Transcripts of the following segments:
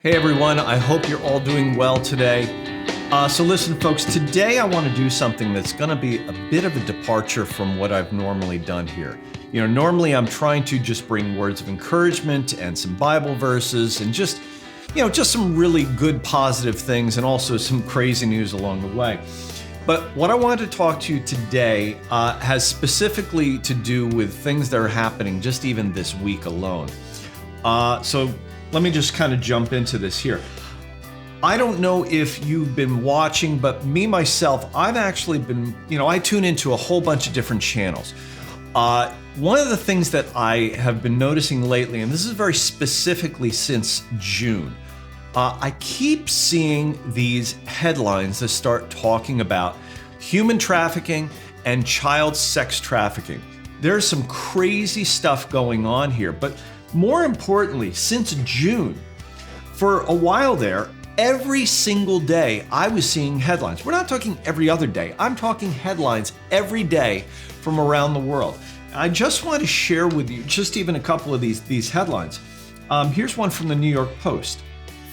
Hey everyone, I hope you're all doing well today. So listen folks, today I want to do something that's going to be a bit of a departure from what I've normally done here. Normally I'm trying to just bring words of encouragement and some Bible verses and just some really good positive things and also some crazy news along the way. But what I wanted to talk to you today has specifically to do with things that are happening just even this week alone. So let me just kind of jump into this here. I don't know if you've been watching, but me, myself, I've actually been, I tune into a whole bunch of different channels. One of the things that I have been noticing lately, and this is very specifically since June, I keep seeing these headlines that start talking about human trafficking and child sex trafficking. There's some crazy stuff going on here, but more importantly, since June, for a while there, every single day I was seeing headlines. We're not talking every other day. I'm talking headlines every day from around the world. I just want to share with you just even a couple of these headlines. Here's one from the New York Post.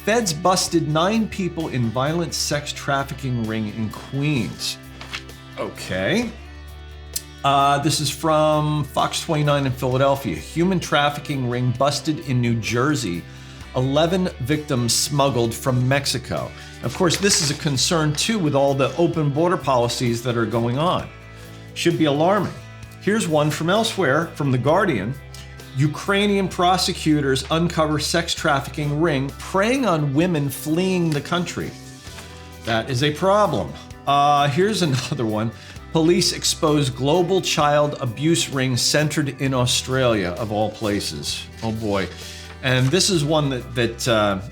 Feds busted 9 people in violent sex trafficking ring in Queens. Okay. This is from Fox 29 in Philadelphia. Human trafficking ring busted in New Jersey. 11 victims smuggled from Mexico. Of course, this is a concern too with all the open border policies that are going on. Should be alarming. Here's one from elsewhere, from The Guardian. Ukrainian prosecutors uncover sex trafficking ring preying on women fleeing the country. That is a problem. Here's another one. Police expose global child abuse ring centered in Australia, of all places. Oh boy. And this is one that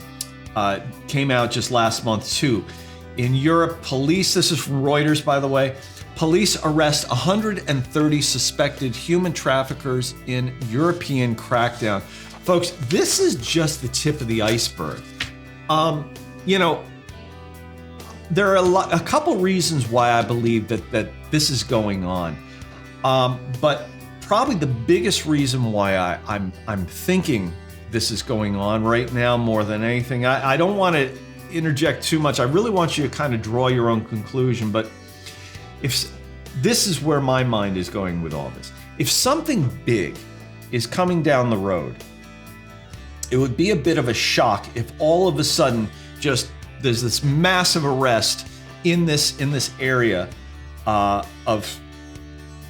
came out just last month too. In Europe, police, this is from Reuters by the way, police arrest 130 suspected human traffickers in European crackdown. Folks, this is just the tip of the iceberg. There are a couple reasons why I believe that this is going on, but probably the biggest reason why I'm thinking this is going on right now more than anything. I don't want to interject too much. I really want you to kind of draw your own conclusion, but if this is where my mind is going with all this, if something big is coming down the road, it would be a bit of a shock if all of a sudden just there's this massive arrest in this area of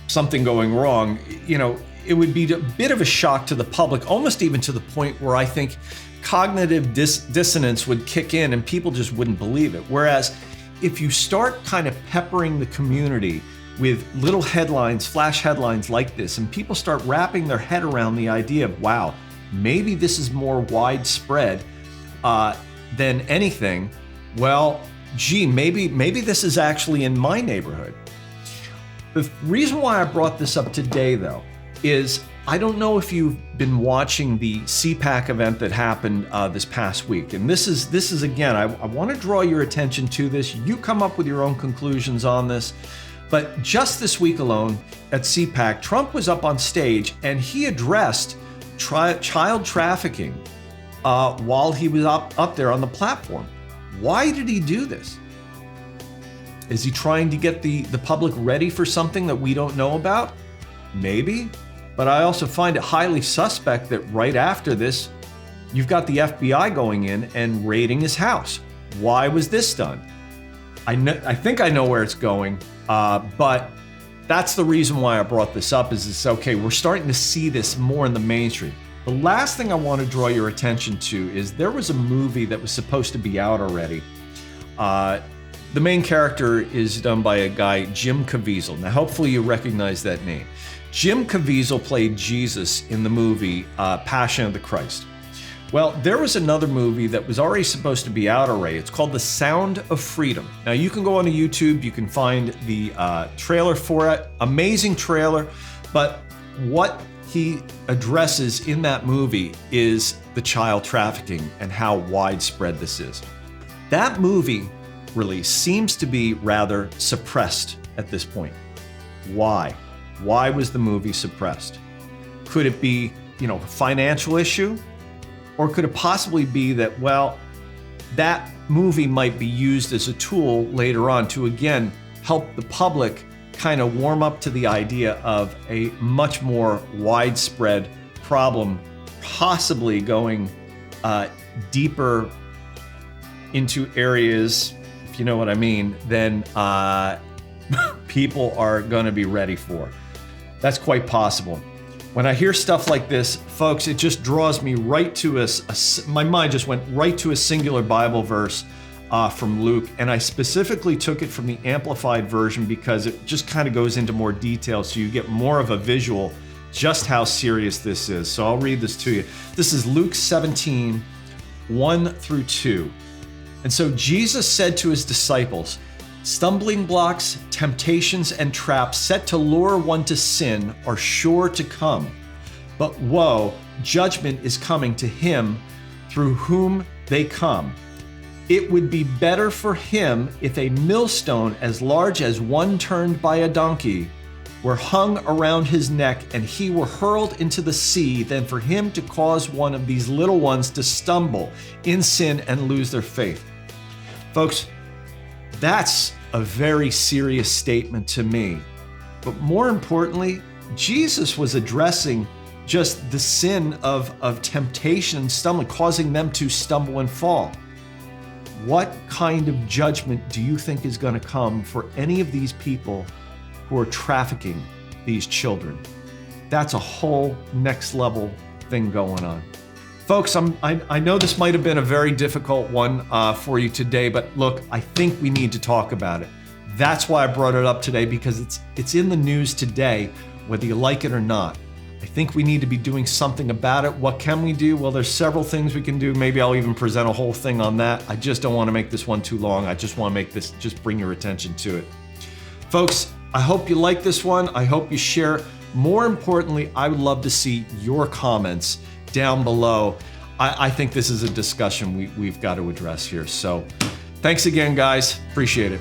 something going wrong. It would be a bit of a shock to the public, almost even to the point where I think cognitive dissonance would kick in and people just wouldn't believe it. Whereas if you start kind of peppering the community with little headlines, flash headlines like this, and people start wrapping their head around the idea of, wow, maybe this is more widespread than anything, well, gee, maybe this is actually in my neighborhood. The reason why I brought this up today, though, is I don't know if you've been watching the CPAC event that happened this past week. And this is again, I want to draw your attention to this. You come up with your own conclusions on this. But just this week alone at CPAC, Trump was up on stage and he addressed child trafficking while he was up there on the platform. Why did he do this? Is he trying to get the public ready for something that we don't know about? Maybe. But I also find it highly suspect that right after this, you've got the FBI going in and raiding his house. Why was this done? I think I know where it's going, but that's the reason why I brought this up is it's okay, we're starting to see this more in the mainstream. The last thing I want to draw your attention to is there was a movie that was supposed to be out already. The main character is done by a guy, Jim Caviezel. Now, hopefully you recognize that name. Jim Caviezel played Jesus in the movie Passion of the Christ. Well, there was another movie that was already supposed to be out already. It's called The Sound of Freedom. Now, you can go onto YouTube, you can find the trailer for it. Amazing trailer, but what he addresses in that movie is the child trafficking and how widespread this is. That movie release seems to be rather suppressed at this point. Why? Why was the movie suppressed? Could it be, a financial issue? Or could it possibly be that, well, that movie might be used as a tool later on to, again, help the public kind of warm up to the idea of a much more widespread problem, possibly going deeper into areas, if you know what I mean, than people are going to be ready for. That's quite possible. When I hear stuff like this, folks, it just draws me right to my mind just went right to a singular Bible verse from Luke, and I specifically took it from the Amplified version because it just kind of goes into more detail so you get more of a visual just how serious this is. So I'll read this to you. This is Luke 17, 1 through 2. And so Jesus said to his disciples, "Stumbling blocks, temptations, and traps set to lure one to sin are sure to come. But woe, judgment is coming to him through whom they come. It would be better for him if a millstone as large as one turned by a donkey were hung around his neck and he were hurled into the sea than for him to cause one of these little ones to stumble in sin and lose their faith." Folks, that's a very serious statement to me. But more importantly, Jesus was addressing just the sin of temptation and stumbling, causing them to stumble and fall. What kind of judgment do you think is going to come for any of these people who are trafficking these children? That's a whole next level thing going on. Folks, I know this might have been a very difficult one for you today, but look, I think we need to talk about it. That's why I brought it up today, because it's in the news today, whether you like it or not. I think we need to be doing something about it. What can we do? Well, there's several things we can do. Maybe I'll even present a whole thing on that. I just don't want to make this one too long. I just want to make this, just bring your attention to it. Folks, I hope you like this one. I hope you share. More importantly, I would love to see your comments down below. I think this is a discussion we've got to address here. So thanks again, guys. Appreciate it.